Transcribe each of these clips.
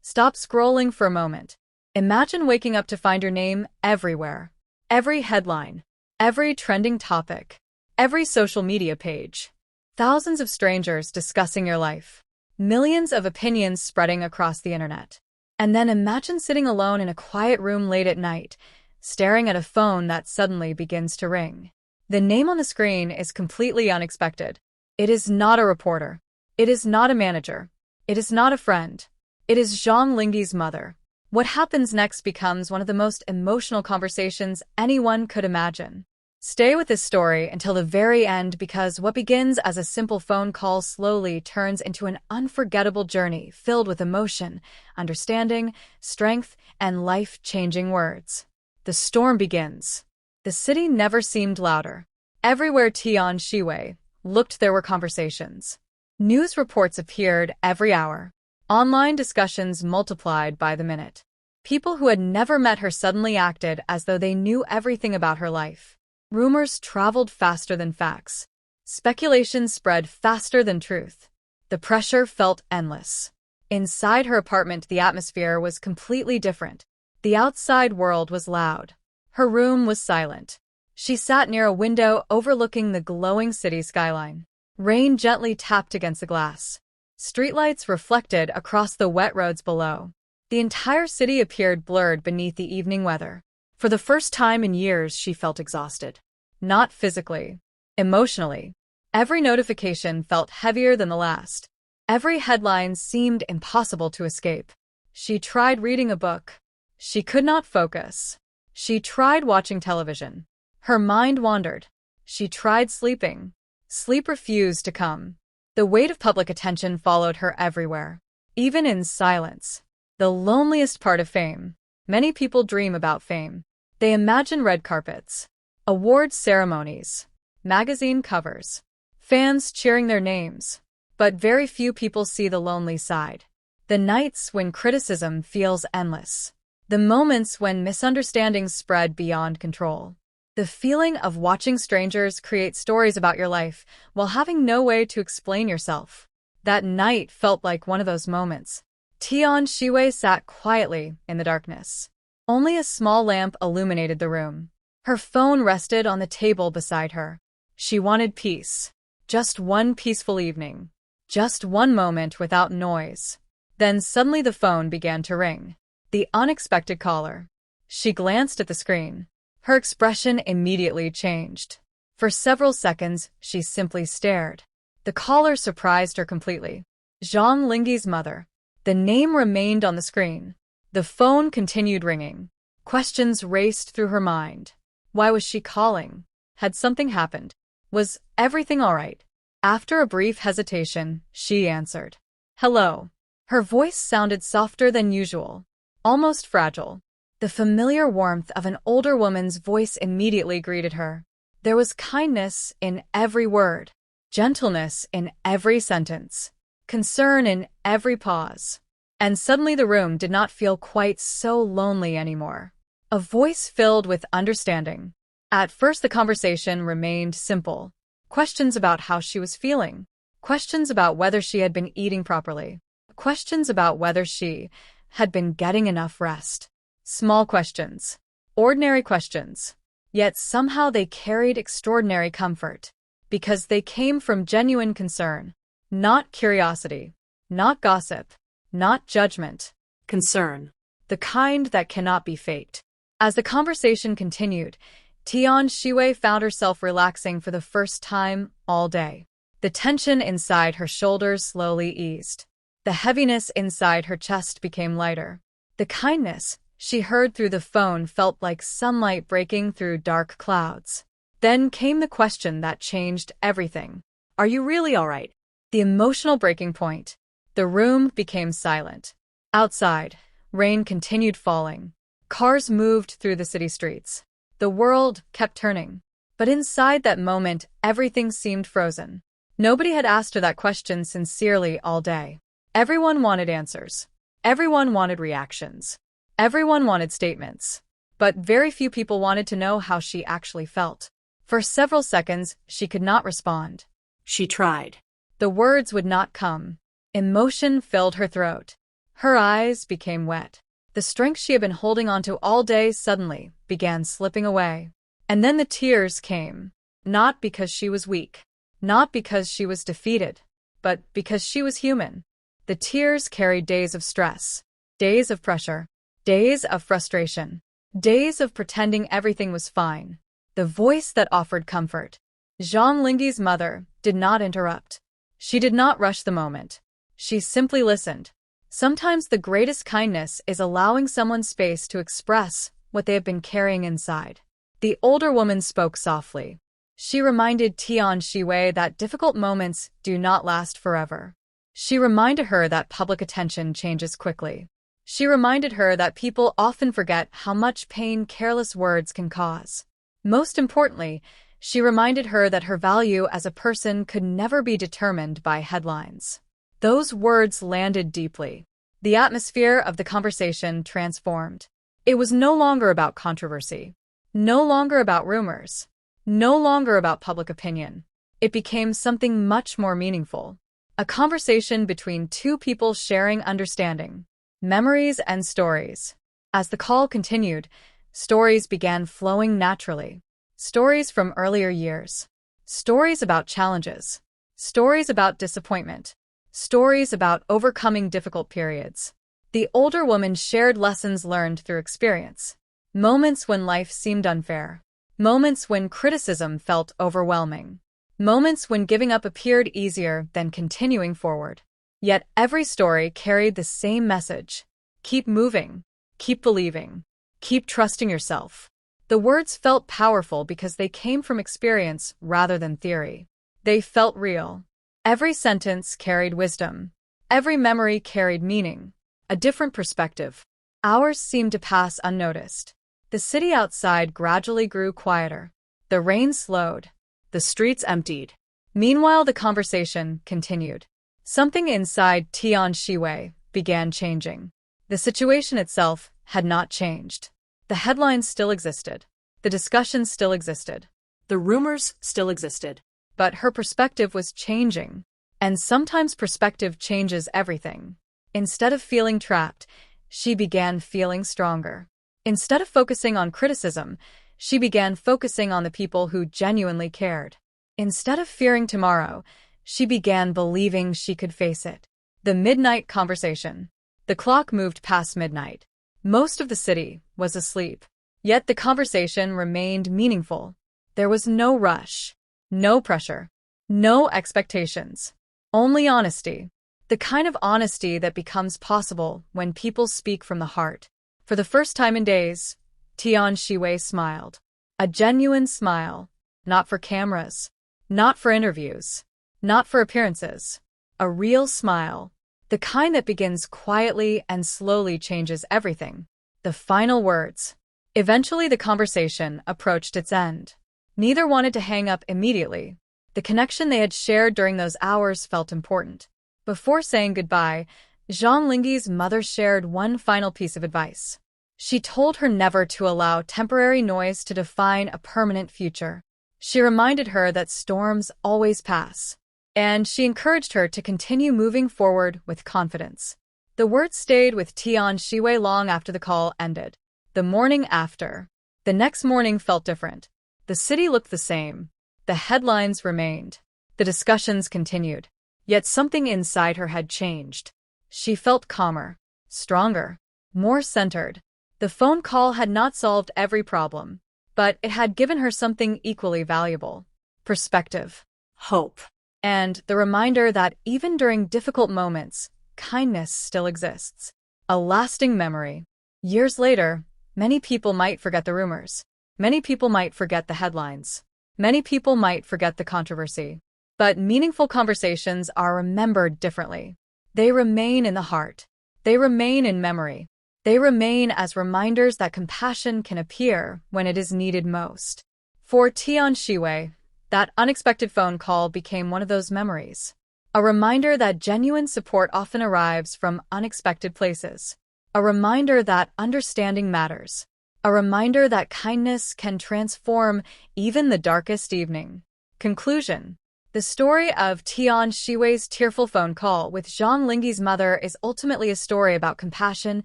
Stop scrolling for a moment. Imagine waking up to find your name everywhere. Every headline, every trending topic, every social media page. Thousands of strangers discussing your life. Millions of opinions spreading across the internet. And then imagine sitting alone in a quiet room late at night, staring at a phone that suddenly begins to ring. The name on the screen is completely unexpected. It is not a reporter. It is not a manager. It is not a friend. It is Zhang Linghe's mother. What happens next becomes one of the most emotional conversations anyone could imagine. Stay with this story until the very end because what begins as a simple phone call slowly turns into an unforgettable journey filled with emotion, understanding, strength, and life-changing words. The storm begins. The city never seemed louder. Everywhere Tian Xiwei looked, there were conversations. News reports appeared every hour. Online discussions multiplied by the minute. People who had never met her suddenly acted as though they knew everything about her life. Rumors traveled faster than facts. Speculation spread faster than truth. The pressure felt endless. Inside her apartment, the atmosphere was completely different. The outside world was loud. Her room was silent. She sat near a window overlooking the glowing city skyline. Rain gently tapped against the glass. Streetlights reflected across the wet roads below. The entire city appeared blurred beneath the evening weather. For the first time in years, she felt exhausted. Not physically, emotionally. Every notification felt heavier than the last. Every headline seemed impossible to escape. She tried reading a book. She could not focus. She tried watching television. Her mind wandered. She tried sleeping. Sleep refused to come. The weight of public attention followed her everywhere, even in silence. The loneliest part of fame. Many people dream about fame. They imagine red carpets, awards ceremonies, magazine covers, fans cheering their names. But very few people see the lonely side. The nights when criticism feels endless. The moments when misunderstandings spread beyond control. The feeling of watching strangers create stories about your life while having no way to explain yourself. That night felt like one of those moments. Tian Xiwei sat quietly in the darkness. Only a small lamp illuminated the room. Her phone rested on the table beside her. She wanted peace. Just one peaceful evening. Just one moment without noise. Then suddenly the phone began to ring. The unexpected caller. She glanced at the screen. Her expression immediately changed. For several seconds, she simply stared. The caller surprised her completely. Zhang Linghe's mother. The name remained on the screen. The phone continued ringing. Questions raced through her mind. Why was she calling? Had something happened? Was everything all right? After a brief hesitation, she answered. Hello. Her voice sounded softer than usual. Almost fragile. The familiar warmth of an older woman's voice immediately greeted her. There was kindness in every word, gentleness in every sentence, concern in every pause. And suddenly the room did not feel quite so lonely anymore. A voice filled with understanding. At first the conversation remained simple. Questions about how she was feeling. Questions about whether she had been eating properly. Questions about whether she had been getting enough rest. Small questions. Ordinary questions. Yet somehow they carried extraordinary comfort. Because they came from genuine concern. Not curiosity. Not gossip. Not judgment. Concern. The kind that cannot be faked. As the conversation continued, Tian Xiwei found herself relaxing for the first time all day. The tension inside her shoulders slowly eased. The heaviness inside her chest became lighter. The kindness she heard through the phone felt like sunlight breaking through dark clouds. Then came the question that changed everything. Are you really all right? The emotional breaking point. The room became silent. Outside, rain continued falling. Cars moved through the city streets. The world kept turning. But inside that moment, everything seemed frozen. Nobody had asked her that question sincerely all day. Everyone wanted answers. Everyone wanted reactions. Everyone wanted statements. But very few people wanted to know how she actually felt. For several seconds, she could not respond. She tried. The words would not come. Emotion filled her throat. Her eyes became wet. The strength she had been holding onto all day suddenly began slipping away. And then the tears came. Not because she was weak. Not because she was defeated. But because she was human. The tears carried days of stress. Days of pressure. Days of frustration. Days of pretending everything was fine. The voice that offered comfort. Zhang Linghe's mother did not interrupt. She did not rush the moment. She simply listened. Sometimes the greatest kindness is allowing someone space to express what they have been carrying inside. The older woman spoke softly. She reminded Tian Xiwei that difficult moments do not last forever. She reminded her that public attention changes quickly. She reminded her that people often forget how much pain careless words can cause. Most importantly, she reminded her that her value as a person could never be determined by headlines. Those words landed deeply. The atmosphere of the conversation transformed. It was no longer about controversy. No longer about rumors. No longer about public opinion. It became something much more meaningful. A conversation between two people sharing understanding, memories and stories. As the call continued, stories began flowing naturally. Stories from earlier years. Stories about challenges. Stories about disappointment. Stories about overcoming difficult periods. The older woman shared lessons learned through experience. Moments when life seemed unfair. Moments when criticism felt overwhelming. Moments when giving up appeared easier than continuing forward. Yet every story carried the same message. Keep moving. Keep believing. Keep trusting yourself. The words felt powerful because they came from experience rather than theory. They felt real. Every sentence carried wisdom. Every memory carried meaning. A different perspective. Hours seemed to pass unnoticed. The city outside gradually grew quieter. The rain slowed. The streets emptied. Meanwhile, the conversation continued. Something inside Tian Xiwei began changing. The situation itself had not changed. The headlines still existed. The discussions still existed. The rumors still existed. But her perspective was changing. And sometimes perspective changes everything. Instead of feeling trapped, she began feeling stronger. Instead of focusing on criticism, she began focusing on the people who genuinely cared. Instead of fearing tomorrow, she began believing she could face it. The midnight conversation. The clock moved past midnight. Most of the city was asleep. Yet the conversation remained meaningful. There was no rush, no pressure, no expectations. Only honesty. The kind of honesty that becomes possible when people speak from the heart. For the first time in days, Tian Xiwei smiled. A genuine smile. Not for cameras. Not for interviews. Not for appearances. A real smile. The kind that begins quietly and slowly changes everything. The final words. Eventually the conversation approached its end. Neither wanted to hang up immediately. The connection they had shared during those hours felt important. Before saying goodbye, Zhang Linghe's mother shared one final piece of advice. She told her never to allow temporary noise to define a permanent future. She reminded her that storms always pass. And she encouraged her to continue moving forward with confidence. The words stayed with Tian Xiwei long after the call ended. The morning after. The next morning felt different. The city looked the same. The headlines remained. The discussions continued. Yet something inside her had changed. She felt calmer, stronger, more centered. The phone call had not solved every problem, but it had given her something equally valuable. Perspective, hope, and the reminder that even during difficult moments, kindness still exists. A lasting memory. Years later, many people might forget the rumors. Many people might forget the headlines. Many people might forget the controversy. But meaningful conversations are remembered differently. They remain in the heart. They remain in memory. They remain as reminders that compassion can appear when it is needed most. For Tian Xiwei, that unexpected phone call became one of those memories. A reminder that genuine support often arrives from unexpected places. A reminder that understanding matters. A reminder that kindness can transform even the darkest evening. Conclusion. The story of Tian Xiwei's tearful phone call with Zhang Linghe's mother is ultimately a story about compassion,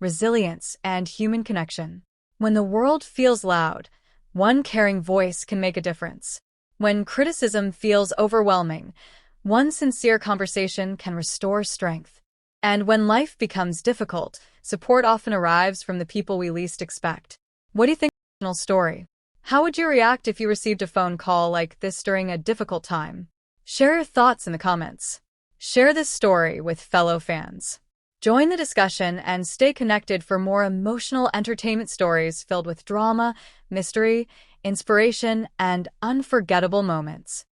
resilience, and human connection. When the world feels loud, one caring voice can make a difference. When criticism feels overwhelming, one sincere conversation can restore strength. And when life becomes difficult, support often arrives from the people we least expect. What do you think of the fictional story? How would you react if you received a phone call like this during a difficult time? Share your thoughts in the comments. Share this story with fellow fans. Join the discussion and stay connected for more emotional entertainment stories filled with drama, mystery, inspiration, and unforgettable moments.